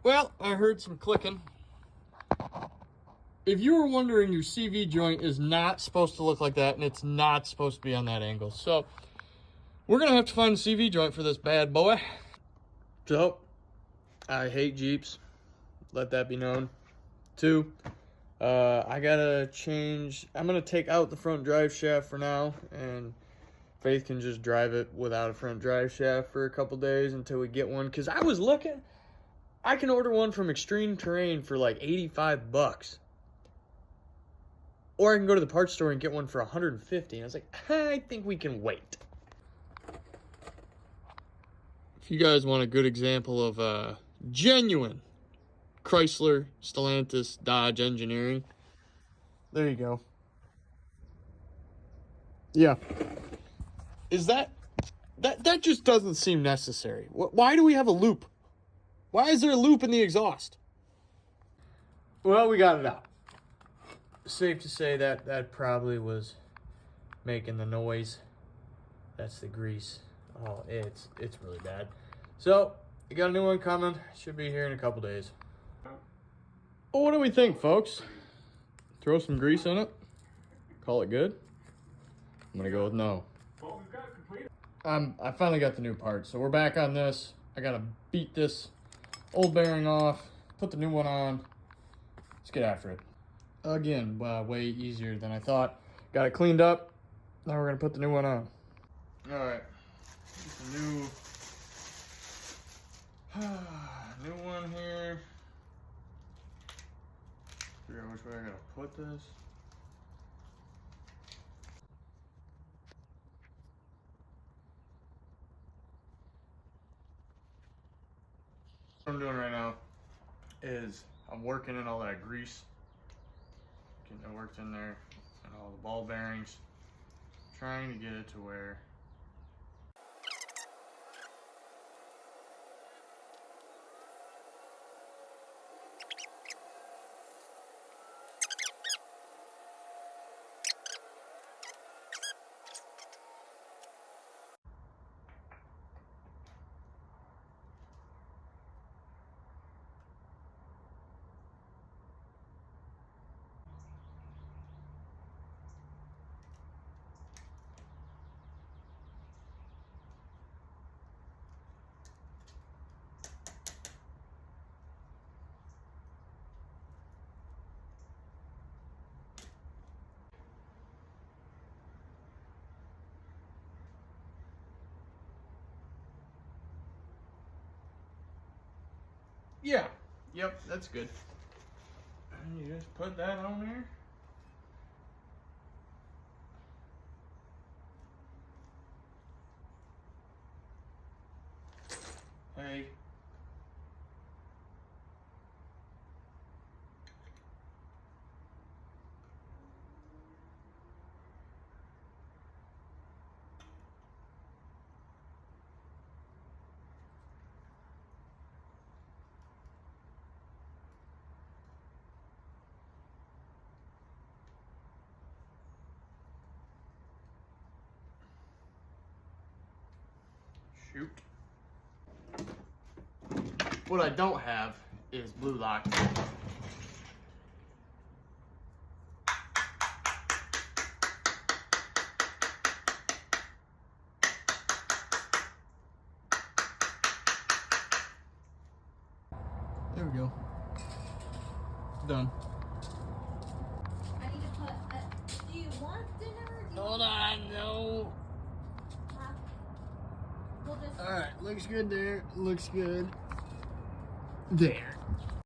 Well, I heard some clicking. If you were wondering, your CV joint is not supposed to look like that, and it's not supposed to be on that angle. So we're going to have to find a CV joint for this bad boy. So, I hate Jeeps. Let that be known. 2, I got to change. I'm going to take out the front drive shaft for now, and Faith can just drive it without a front drive shaft for a couple days until we get one. Because I was looking, I can order one from Extreme Terrain for like 85 bucks. Or I can go to the parts store and get one for 150. And I was like, I think we can wait. If you guys want a good example of genuine Chrysler, Stellantis, Dodge engineering, there you go. Yeah. Is that just doesn't seem necessary. Why do we have a loop? Why is there a loop in the exhaust? Well, we got it out. Safe to say that probably was making the noise. That's the grease. Oh, it's really bad. So, you got a new one coming. Should be here in a couple days. Well, what do we think, folks? Throw some grease in it? Call it good? I'm gonna go with no. Well, we've got it completed. I finally got the new part, so we're back on this. I gotta beat this old bearing off, put the new one on. Let's get after it. Again, way easier than I thought. Got it cleaned up. Now we're gonna put the new one on. All right, the new one here. Figure out which way I gotta put this. What I'm doing right now is I'm working in all that grease. Getting it worked in there and all the ball bearings. Trying to get it to where yeah, yep, that's good. And you just put that on there. Hey. Shoot. What I don't have is blue lock. There we go. Done. I need to put, do you want dinner? Or do you Hold on, no. We'll just... All right, looks good there. Looks good there.